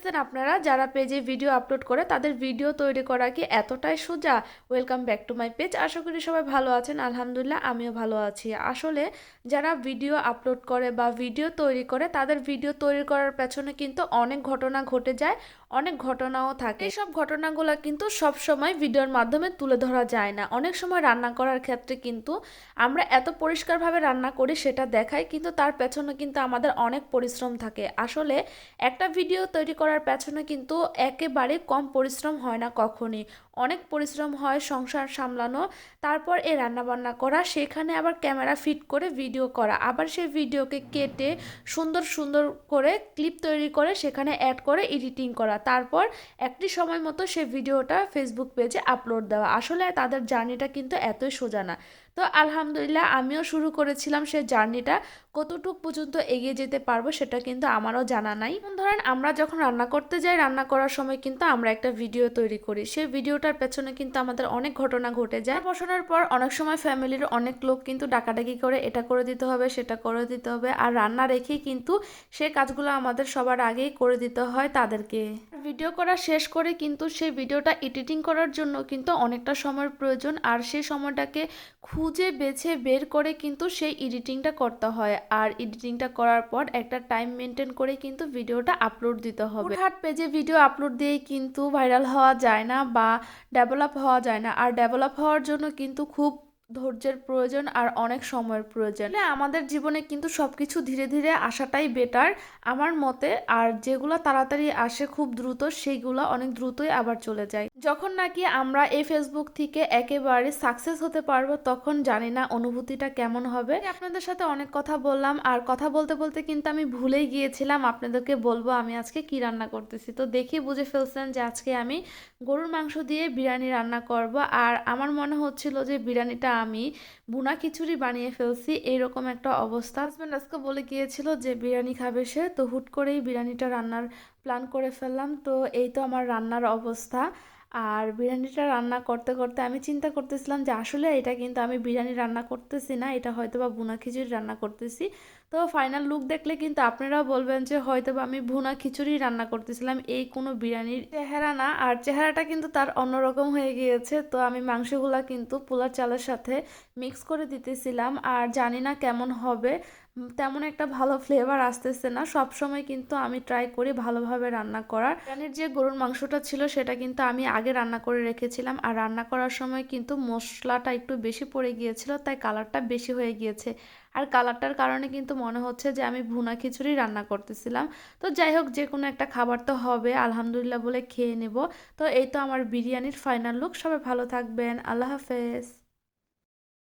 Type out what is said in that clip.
আছেন আপনারা যারা পেজে ভিডিও আপলোড করে তাদের ভিডিও তৈরি করা কি এতটাই সোজা? Welcome back to my page. আশা করি সবাই ভালো আছেন। আলহামদুলিল্লাহ আমিও ভালো আছি। আসলে যারা ভিডিও আপলোড করে বা ভিডিও তৈরি করে তাদের ভিডিও তৈরি করার পেছনে কিন্তু অনেক ঘটনা ঘটে যায়, অনেক ঘটনাও থাকে। এইসব ঘটনাগুলো কিন্তু সব সময় ভিডিওর মাধ্যমে তুলে ধরা যায় না। অনেক সময় রান্না করার ক্ষেত্রে কিন্তু আমরা এত পরিষ্কারভাবে রান্না করি সেটা দেখাই, কিন্তু তার পেছনে কিন্তু আমাদের অনেক পরিশ্রম থাকে। আসলে একটা ভিডিও তৈরি করার পেছনে কিন্তু একেবারে কম পরিশ্রম হয় না কখনই। অনেক পরিশ্রম হয় সংসার সামলানো, তারপর এই রান্নাবান্না করা, সেখানে আবার ক্যামেরা ফিট করে ভিডিও করা, আবার সেই ভিডিওকে কেটে সুন্দর সুন্দর করে ক্লিপ তৈরি করে সেখানে অ্যাড করে এডিটিং করা, তারপর একটি সময় মতো সেই ভিডিওটা ফেসবুক পেজে আপলোড দেওয়া। আসলে তাদের জার্নিটা কিন্তু এতই সোজা না। তো আলহামদুলিল্লাহ আমিও শুরু করেছিলাম সেই জার্নিটা, কতটুক পর্যন্ত এগিয়ে যেতে পারবো সেটা কিন্তু আমারও জানা নাই। ধরেন আমরা যখন রান্না করতে যাই, রান্না করার সময় কিন্তু আমরা একটা ভিডিও তৈরি করি, সেই ভিডিওটার পেছনে কিন্তু আমাদের অনেক ঘটনা ঘটে যায়। বসানোর পর অনেক সময় ফ্যামিলির অনেক লোক কিন্তু ডাকাডাকি করে এটা করে দিতে হবে সেটা করে দিতে হবে, আর রান্না রেখেই কিন্তু সেই কাজগুলো আমাদের সবার আগেই করে দিতে হয় তাদেরকে। ভিডিও করা শেষ করে কিন্তু সেই ভিডিওটা এডিটিং করার জন্য কিন্তু অনেকটা সময়ের প্রয়োজন, আর সেই সময়টাকে খুঁজে বেছে বের করে কিন্তু সেই এডিটিংটা করতে হয়। আর এডিটিংটা করার পর একটা টাইম মেনটেন করে কিন্তু ভিডিওটা আপলোড দিতে হবে। হুটহাট পেজে ভিডিও আপলোড দিয়েই কিন্তু ভাইরাল হওয়া যায় না বা ডেভেলপ হওয়া যায় না, আর ডেভেলপ হওয়ার জন্য কিন্তু খুব ধৈর্যের প্রয়োজন আর অনেক সময়ের প্রয়োজন। আমাদের জীবনে কিন্তু সবকিছু ধীরে ধীরে আসাটাই বেটার আমার মতে, আর যেগুলো তাড়াতাড়ি আসে খুব দ্রুত সেইগুলো অনেক দ্রুতই আবার চলে যায়। যখন নাকি আমরা এই ফেসবুক থেকে একেবারে সাকসেস হতে পারবো তখন জানি না অনুভূতিটা কেমন হবে। আপনাদের সাথে অনেক কথা বললাম, আর কথা বলতে বলতে কিন্তু আমি ভুলেই গিয়েছিলাম আপনাদেরকে বলবো আমি আজকে কি রান্না করতেছি। তো দেখি বুঝে ফেলছেন যে আজকে আমি গরুর মাংস দিয়ে বিরিয়ানি রান্না করব, আর আমার মনে হচ্ছিল যে বিরিয়ানিটা আমি বুনা খিচুড়ি বানিয়ে ফেলছি, এইরকম একটা অবস্থা। হাজব্যান্ড আজকে বলে গিয়েছিল যে বিরিয়ানি খাবে সে, তো হুট করেই বিরিয়ানিটা রান্নার প্ল্যান করে ফেললাম। তো এই তো আমার রান্নার অবস্থা। আর বিরিয়ানিটা রান্না করতে করতে আমি চিন্তা করতেছিলাম যে আসলে এটা কিন্তু আমি বিরিয়ানি রান্না করতেছি না, এটা হয়তো বা ভুনা খিচুড়ি রান্না করতেছি। তো ফাইনাল লুক দেখলে কিন্তু আপনারাও বলবেন যে হয়তো বা আমি ভুনা খিচুড়ি রান্না করতেছিলাম, এই কোনো বিরিয়ানির চেহারা না। আর চেহারাটা কিন্তু তার অন্যরকম হয়ে গিয়েছে। তো আমি মাংসগুলা কিন্তু পোলার চালের সাথে মিক্স করে দিতেছিলাম, আর জানি না কেমন হবে, তেমন একটা ভালো ফ্লেভার আসতেছে না। সব সময় কিন্তু আমি ট্রাই করি ভালোভাবে রান্না করার। বিরিয়ানির যে গরুর মাংসটা ছিল সেটা কিন্তু আমি আগে রান্না করে রেখেছিলাম, আর রান্না করার সময় কিন্তু মশলাটা একটু বেশি পড়ে গিয়েছিল, তাই কালারটা বেশি হয়ে গিয়েছে। আর কালারটার কারণে কিন্তু মনে হচ্ছে যে আমি ভুনা খিচুড়ি রান্না করতেছিলাম। তো যাই হোক, যে কোনো একটা খাবার তো হবে, আলহামদুলিল্লাহ বলে খেয়ে নেব। তো এই তো আমার বিরিয়ানির ফাইনাল লুক। সবাই ভালো থাকবেন, আল্লাহ হাফেজ।